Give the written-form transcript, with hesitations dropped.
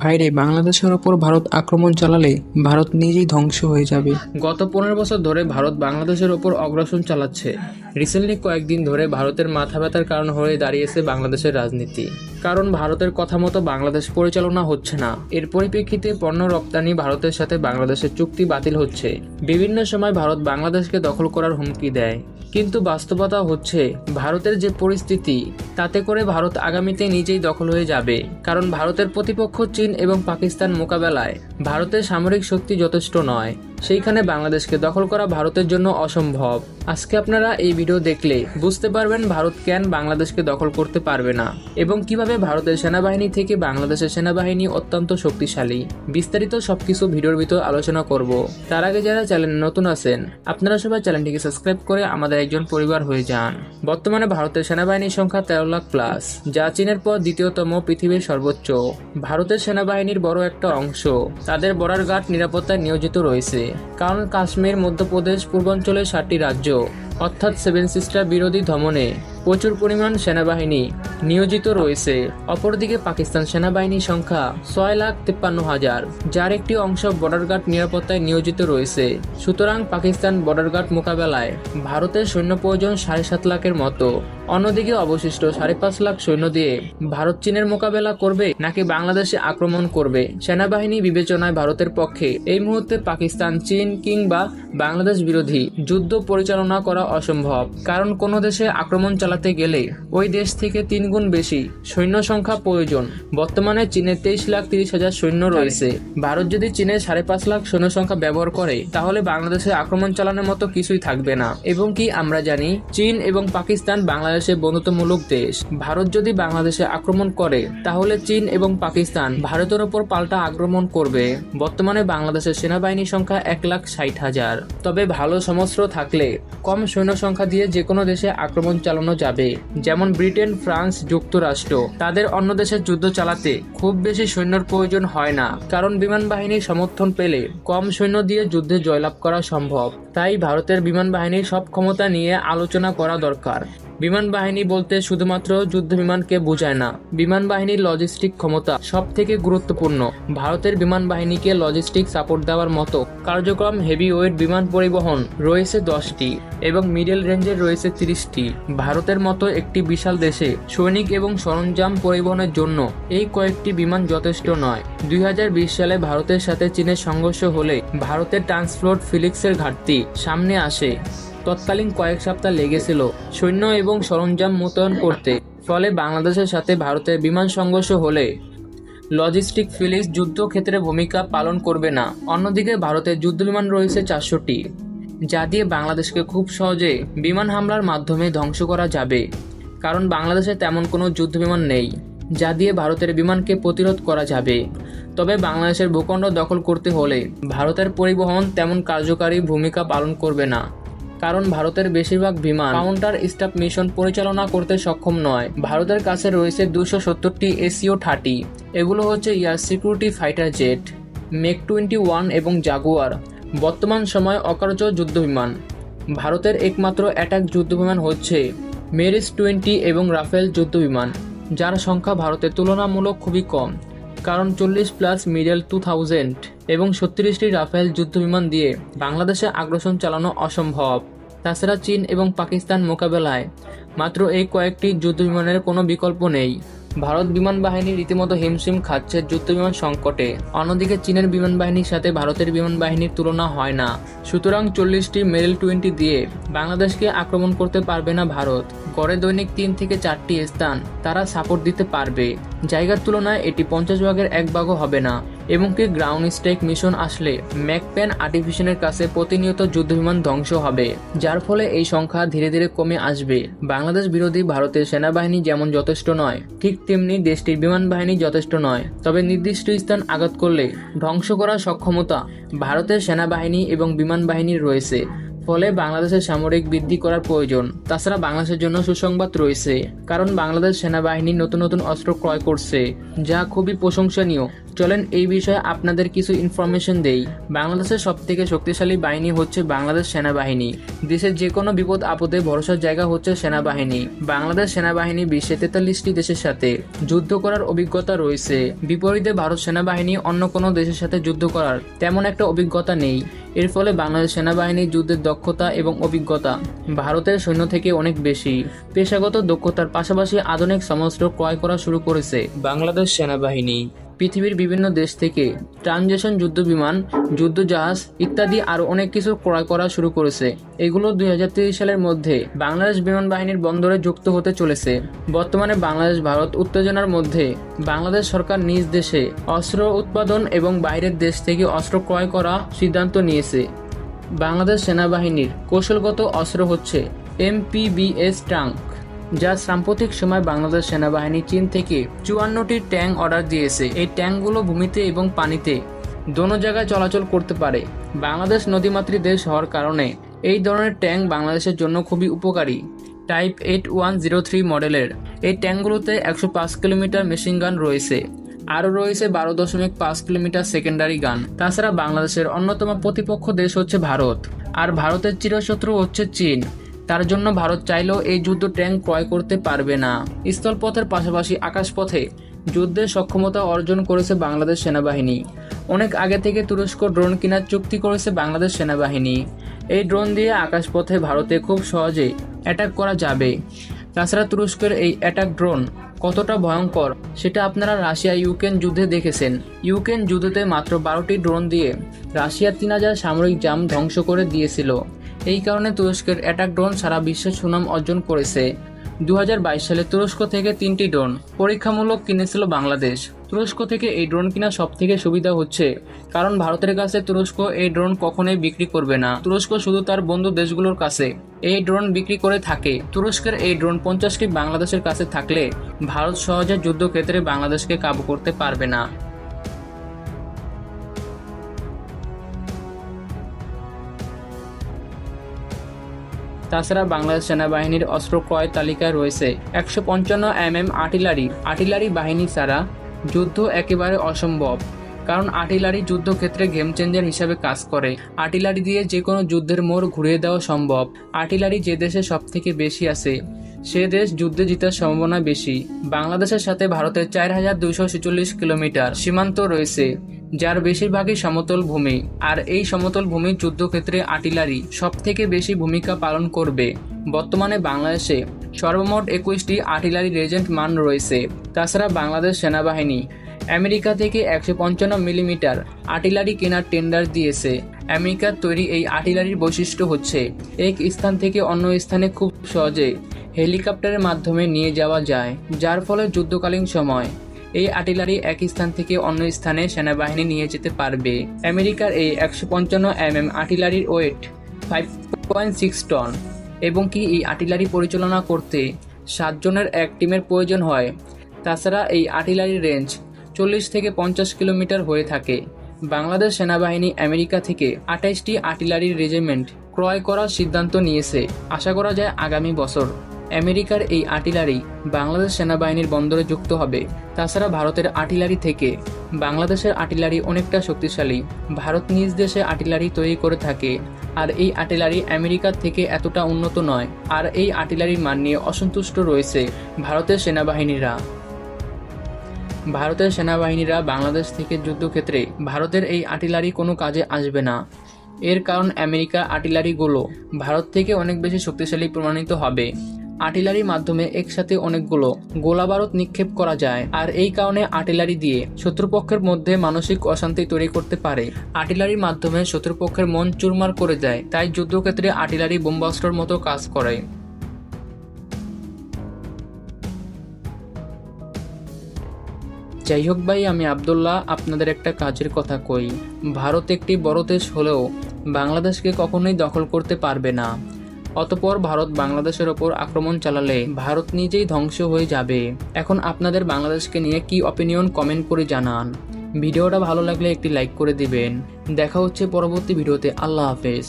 ভাইরে, বাংলাদেশের ওপর ভারত আক্রমণ চালালে ভারত নিজেই ধ্বংস হয়ে যাবে। গত 15 বছর ধরে ভারত বাংলাদেশের ওপর অগ্রাসন চালাচ্ছে। রিসেন্টলি কয়েকদিন ধরে ভারতের মাথা ব্যথার কারণ হয়ে দাঁড়িয়েছে বাংলাদেশের রাজনীতি। কারণ ভারতের কথা মতো বাংলাদেশ পরিচালনা হচ্ছে না। এর পরিপ্রেক্ষিতে পণ্য রপ্তানি ভারতের সাথে বাংলাদেশের চুক্তি বাতিল হচ্ছে। বিভিন্ন সময় ভারত বাংলাদেশকে দখল করার হুমকি দেয়। কিন্তু বাস্তবতা হচ্ছে ভারতের যে পরিস্থিতি, তাতে করে ভারত আগামীতে নিজেই দখল হয়ে যাবে। কারণ ভারতের প্রতিপক্ষ চীন এবং পাকিস্তান মোকাবেলায় ভারতের সামরিক শক্তি যথেষ্ট নয়। সেইখানে বাংলাদেশকে দখল করা ভারতের জন্য অসম্ভব। আজকে আপনারা এই ভিডিও দেখলে বুঝতে পারবেন ভারত কেন বাংলাদেশকে দখল করতে পারবে না এবং কিভাবে ভারতের সেনাবাহিনী থেকে বাংলাদেশের সেনাবাহিনী অত্যন্ত শক্তিশালী। বিস্তারিত সবকিছু ভিডিওর ভিতর আলোচনা করব। তার আগে যারা চ্যানেলে নতুন আছেন, আপনারা সবাই চ্যানেলটিকে সাবস্ক্রাইব করে আমাদের একজন পরিবার হয়ে যান। বর্তমানে ভারতের সেনাবাহিনীর সংখ্যা 13 লাখ প্লাস, যা চীনের পর দ্বিতীয়তম পৃথিবীর সর্বোচ্চ। ভারতের সেনাবাহিনীর বড় একটা অংশ তাদের বর্ডার গার্ড নিরাপত্তায় নিয়োজিত রয়েছে। কারণ কাশ্মীর, মধ্যপ্রদেশ, পূর্বাঞ্চলের 7টি রাজ্য অর্থাৎ 7 সিস্টার বিরোধী দমনে প্রচুর পরিমাণ সেনাবাহিনী নিয়োজিত রয়েছে। অপরদিকে পাকিস্তান সেনাবাহিনীর সংখ্যা 6,53,000, যার একটি অংশ বর্ডার গার্ড নিরাপত্তায় নিয়োজিত রয়েছে। সুতরাং পাকিস্তান বর্ডার গার্ড মোকাবেলায় ভারতের সৈন্য প্রয়োজন 7.5 লাখের মতো। অন্যদিকে অবশিষ্ট 5.5 লাখ সৈন্য দিয়ে ভারত চীনের মোকাবেলা করবে নাকি বাংলাদেশে আক্রমণ করবে, সেনাবাহিনী বিবেচনায় ভারতের পক্ষে এই মুহূর্তে পাকিস্তান, চীন কিংবা বাংলাদেশ বিরোধী যুদ্ধ পরিচালনা করা অসম্ভব। কারণ কোনো দেশে আক্রমণ চালাতে গেলে ওই দেশ থেকে 3 গুণ বেশি সৈন্য সংখ্যা প্রয়োজন। বর্তমানে চীনের 23,30,000 সৈন্য রয়েছে। ভারত যদি চীনের 5.5 লাখ সৈন্য সংখ্যা ব্যবহার করে, তাহলে বাংলাদেশে আক্রমণ চালানোর মতো কিছুই থাকবে না। এবং কি আমরা জানি, চীন এবং পাকিস্তান বাংলাদেশের বন্ধুত্বমূলক দেশ। ভারত যদি বাংলাদেশে আক্রমণ করে, তাহলে চীন এবং পাকিস্তান ভারতের ওপর পাল্টা আক্রমণ করবে। বর্তমানে বাংলাদেশের সেনাবাহিনীর সংখ্যা 1,60,000। তবে ভালো সমস্ত থাকলে কম সৈন্য সংখ্যা দিয়ে যে কোনো দেশে আক্রমণ চালানো যাবে। যেমন ব্রিটেন, ফ্রান্স, যুক্তরাষ্ট্র, তাদের অন্য দেশের যুদ্ধ চালাতে খুব বেশি সৈন্যর প্রয়োজন হয় না। কারণ বিমান বাহিনীর সমর্থন পেলে কম সৈন্য দিয়ে যুদ্ধে জয়লাভ করা সম্ভব। তাই ভারতের বিমান বাহিনীর সব ক্ষমতা নিয়ে আলোচনা করা দরকার। বিমান বাহিনী বলতে শুধুমাত্র যুদ্ধ বিমানকে বোঝায় না, বিমান বাহিনীর লজিস্টিক ক্ষমতা সব থেকে গুরুত্বপূর্ণ। ভারতের বিমান বাহিনীকে লজিস্টিক সাপোর্ট দেওয়ার মতো কার্যক্রম হেভি ওয়েট বিমান পরিবহন রয়েছে 10টি এবং মিডল রেঞ্জের রয়েছে 30টি। ভারতের মতো একটি বিশাল দেশে সৈনিক এবং সরঞ্জাম পরিবহনের জন্য এই কয়েকটি বিমান যথেষ্ট নয়। 2020 সালে ভারতের সাথে চীনের সংঘর্ষ হলে ভারতের ট্রান্সপোর্ট ফিলিক্সের ঘাটতি সামনে আসে। তৎকালীন কয়েক সপ্তাহ লেগেছিল সৈন্য এবং সরঞ্জাম মোতায়েন করতে। ফলে বাংলাদেশের সাথে ভারতের বিমান সংঘর্ষ হলে লজিস্টিক ফিলিক্স যুদ্ধক্ষেত্রে ভূমিকা পালন করবে না। অন্যদিকে ভারতের যুদ্ধবিমান রয়েছে 400টি, যা দিয়ে বাংলাদেশকে খুব সহজে বিমান হামলার মাধ্যমে ধ্বংস করা যাবে। কারণ বাংলাদেশে তেমন কোনো যুদ্ধবিমান নেই যা দিয়ে ভারতের বিমানকে প্রতিরোধ করা যাবে। তবে বাংলাদেশের ভূখণ্ড দখল করতে হলে ভারতের পরিবহন তেমন কার্যকারী ভূমিকা পালন করবে না। কারণ ভারতের বেশিরভাগ বিমান কাউন্টার স্টাফ মিশন পরিচালনা করতে সক্ষম নয়। ভারতের কাছে রয়েছে 270টি SU-30। এগুলো হচ্ছে air security fighter jet, MiG-21 এবং জাগুয়ার। বর্তমান সময় অকার্য যুদ্ধবিমান। ভারতের একমাত্র অ্যাটাক যুদ্ধবিমান হচ্ছে মেরিস-20 এবং রাফেল যুদ্ধবিমান, যার সংখ্যা ভারতের তুলনামূলক খুবই কম। কারণ 40+ মিডল 2000 এবং 36টি রাফেল যুদ্ধবিমান দিয়ে বাংলাদেশে আগ্রাসন চালানো অসম্ভব। তাছাড়া চীন এবং পাকিস্তান মোকাবেলায় মাত্র এই কয়েকটি যুদ্ধবিমানের কোনো বিকল্প নেই। ভারত বিমান বাহিনী রীতিমতো হিমশিম খাচ্ছে যুদ্ধবিমান সংকটে। অন্যদিকে চীনের বিমান বাহিনীর সাথে ভারতের বিমান বাহিনীর তুলনা হয় না। সুতরাং 40টি মেরিল-20 দিয়ে বাংলাদেশকে আক্রমণ করতে পারবে না ভারত। গড়ে দৈনিক 3 থেকে 4টি স্থান তারা সাপোর্ট দিতে পারবে। জায়গার তুলনায় এটি 50 ভাগের 1 ভাগও হবে না। এমনকি গ্রাউন্ড স্ট্রাইক মিশন আসলে ম্যাকপেন আর্টিফিশিয়ালের কাছে প্রতিনিয়ত যুদ্ধবিমান ধ্বংস হবে, যার ফলে এই সংখ্যা ধীরে ধীরে কমে আসবে। বাংলাদেশ বিরোধী ভারতের সেনাবাহিনী যেমন যথেষ্ট নয়, ঠিক তেমনি দেশটির বিমান বাহিনী যথেষ্ট নয়। তবে নির্দিষ্ট স্থান আঘাত করলে ধ্বংস করার সক্ষমতা ভারতের সেনাবাহিনী এবং বিমান বাহিনীর রয়েছে। ফলে বাংলাদেশের সামরিক বৃদ্ধি করার প্রয়োজন। তাছাড়া বাংলাদেশের জন্য সুসংবাদ রয়েছে, কারণ বাংলাদেশ সেনাবাহিনী নতুন নতুন অস্ত্র ক্রয় করছে, যা খুবই প্রশংসনীয়। চলেন এই বিষয়ে আপনাদের কিছু ইনফরমেশন দেই। বাংলাদেশের সবথেকে শক্তিশালী বাহিনী হচ্ছে বাংলাদেশ সেনাবাহিনী। দেশের যে কোনো বিপদ আপদে ভরসার জায়গা হচ্ছে সেনাবাহিনী। বাংলাদেশ সেনাবাহিনী বিশ্বে 43টি দেশের সাথে যুদ্ধ করার অভিজ্ঞতা রয়েছে। বিপরীতে ভারত সেনাবাহিনী অন্য কোনো দেশের সাথে যুদ্ধ করার তেমন একটা অভিজ্ঞতা নেই। এর ফলে বাংলাদেশ সেনাবাহিনীর যুদ্ধের দক্ষতা এবং অভিজ্ঞতা ভারতের সৈন্য থেকে অনেক বেশি। পেশাগত দক্ষতার পাশাপাশি আধুনিক সমরাস্ত্র ক্রয় করা শুরু করেছে বাংলাদেশ সেনাবাহিনী। পৃথিবীর বিভিন্ন দেশ থেকে ট্রানজিশন যুদ্ধ বিমান, যুদ্ধ জাহাজ ইত্যাদি আরও অনেক কিছু ক্রয় করা শুরু করেছে। এগুলো 2030 সালের মধ্যে বাংলাদেশ বিমান বাহিনীর বন্দরে যুক্ত হতে চলেছে। বর্তমানে বাংলাদেশ ভারত উত্তেজনার মধ্যে বাংলাদেশ সরকার নিজ দেশে অস্ত্র উৎপাদন এবং বাইরের দেশ থেকে অস্ত্র ক্রয় করা সিদ্ধান্ত নিয়েছে। বাংলাদেশ সেনাবাহিনীর কৌশলগত অস্ত্র হচ্ছে MPBS ট্যাঙ্ক, যা সাম্প্রতিক সময় বাংলাদেশ সেনাবাহিনী চীন থেকে 54টি ট্যাঙ্ক অর্ডার দিয়েছে। এই ট্যাঙ্কগুলো ভূমিতে এবং পানিতে দোনো জায়গায় চলাচল করতে পারে। বাংলাদেশ নদীমাতৃক দেশ হওয়ার কারণে এই ধরনের ট্যাঙ্ক বাংলাদেশের জন্য খুবই উপকারী। টাইপ 8103 মডেলের এই ট্যাঙ্কগুলোতে 105 কিলোমিটার মেশিন গান রয়েছে। আরও রয়েছে 12.5 কিলোমিটার সেকেন্ডারি গান। তাছাড়া বাংলাদেশের অন্যতম প্রতিপক্ষ দেশ হচ্ছে ভারত, আর ভারতের চিরশত্রু হচ্ছে চীন। তার জন্য ভারত চাইলেও এই যুদ্ধ ট্যাঙ্ক ক্রয় করতে পারবে না। স্থলপথের পাশাপাশি আকাশপথে যুদ্ধের সক্ষমতা অর্জন করেছে বাংলাদেশ সেনাবাহিনী। অনেক আগে থেকে তুরস্ক ড্রোন কেনার চুক্তি করেছে বাংলাদেশ সেনাবাহিনী। এই ড্রোন দিয়ে আকাশপথে ভারতে খুব সহজে অ্যাটাক করা যাবে। তাছাড়া তুরস্কের এই অ্যাটাক ড্রোন কতটা ভয়ঙ্কর সেটা আপনারা রাশিয়া ইউক্রেন যুদ্ধে দেখেছেন। ইউক্রেন যুদ্ধতে মাত্র 12টি ড্রোন দিয়ে রাশিয়া 3000 সামরিক জাম ধ্বংস করে দিয়েছিল। এই কারণে তুরস্কের অ্যাটাক ড্রোন সারা বিশ্বে সুনাম অর্জন করেছে। 2022 সালে তুরস্ক থেকে 3টি ড্রোন পরীক্ষামূলক কিনেছিল বাংলাদেশ। তুরস্ক থেকে এই ড্রোন কেনা সব থেকে সুবিধা হচ্ছে কারণ ভারতের কাছে তুরস্ক এই ড্রোন কখনোই বিক্রি করবে না। তুরস্ক শুধু তার বন্ধু দেশগুলোর কাছে এই ড্রোন বিক্রি করে থাকে। তুরস্কের এই ড্রোন 50টি বাংলাদেশের কাছে থাকলে ভারত সহজে যুদ্ধক্ষেত্রে বাংলাদেশকে কাবু করতে পারবে না। তাছাড়া বাংলাদেশ সেনাবাহিনীর অস্ত্র ক্রয় তালিকায় রয়েছে 155 mm আর্টিলারি বাহিনী ছাড়া যুদ্ধ একেবারে অসম্ভব, কারণ আর্টিলারি যুদ্ধক্ষেত্রে গেম চেঞ্জার হিসাবে কাজ করে। আর্টিলারি দিয়ে যে কোনো যুদ্ধের মোড় ঘুরিয়ে দেওয়া সম্ভব। আর্টিলারি যে দেশে সব থেকে বেশি আছে সে দেশ যুদ্ধে জেতার সম্ভাবনা বেশি। বাংলাদেশের সাথে ভারতের 4246 কিলোমিটার সীমান্ত রয়েছে, যার বেশিরভাগই সমতল ভূমি। আর এই সমতল ভূমির যুদ্ধক্ষেত্রে আর্টিলারি সব থেকে বেশি ভূমিকা পালন করবে। বর্তমানে বাংলাদেশে সর্বমোট 21টি আর্টিলারি রেজিমেন্ট মান রয়েছে। তাছাড়া বাংলাদেশ সেনাবাহিনী আমেরিকা থেকে 155 মিলিমিটার আর্টিলারি কেনার টেন্ডার দিয়েছে। আমেরিকার তৈরি এই আর্টিলারির বৈশিষ্ট্য হচ্ছে এক স্থান থেকে অন্য স্থানে খুব সহজে হেলিকপ্টারের মাধ্যমে নিয়ে যাওয়া যায়, যার ফলে যুদ্ধকালীন সময় এই আর্টিলারি এক স্থান থেকে অন্য স্থানে সেনাবাহিনী নিয়ে যেতে পারবে। আমেরিকার এই 155 mm আর্টিলারির ওয়েট 5.6 টন এবং কি এই আর্টিলারি পরিচালনা করতে 7 জনের এক টিমের প্রয়োজন হয়। তাছাড়া এই আর্টিলারির রেঞ্জ 40 থেকে 50 কিলোমিটার হয়ে থাকে। বাংলাদেশ সেনাবাহিনী আমেরিকা থেকে 28টি আর্টিলারি রেজিমেন্ট ক্রয় করার সিদ্ধান্ত নিয়েছে। আশা করা যায় আগামী বছর আমেরিকার এই আর্টিলারি বাংলাদেশ সেনাবাহিনীর বন্দরে যুক্ত হবে। তাছাড়া ভারতের আর্টিলারি থেকে বাংলাদেশের আর্টিলারি অনেকটা শক্তিশালী। ভারত নিজ দেশে আর্টিলারি তৈরি করে থাকে, আর এই আর্টিলারি আমেরিকার থেকে এতটা উন্নত নয়। আর এই আর্টিলারির মান নিয়ে অসন্তুষ্ট রয়েছে ভারতের সেনাবাহিনীরা বাংলাদেশ থেকে যুদ্ধক্ষেত্রে ভারতের এই আর্টিলারি কোনো কাজে আসবে না। এর কারণ আমেরিকার আর্টিলারিগুলো ভারত থেকে অনেক বেশি শক্তিশালী প্রমাণিত হবে। আর্টিলারির মাধ্যমে একসাথে অনেকগুলো গোলাবারুদ নিক্ষেপ করা যায়, আর এই কারণে আর্টিলারি দিয়ে শত্রুপক্ষের মধ্যে মানসিক অশান্তি তৈরি করতে পারে। আর্টিলারির মাধ্যমে শত্রুপক্ষের মন চুরমার করে দেয়, তাই যুদ্ধক্ষেত্রে আর্টিলারি বোমাস্ত্রের মতো কাজ করে। যাই হোক ভাই, আমি আব্দুল্লাহ আপনাদের একটা কাজের কথা কই। ভারত একটি বড় দেশ হলেও বাংলাদেশকে কখনোই দখল করতে পারবে না। অতঃপর ভারত বাংলাদেশের ওপর আক্রমণ চালালে ভারত নিজেই ধ্বংস হয়ে যাবে। এখন আপনাদের বাংলাদেশকে নিয়ে কি অপিনিয়ন কমেন্ট করে জানান। ভিডিওটা ভালো লাগলে একটি লাইক করে দিবেন। দেখা হচ্ছে পরবর্তী ভিডিওতে। আল্লাহ হাফেজ।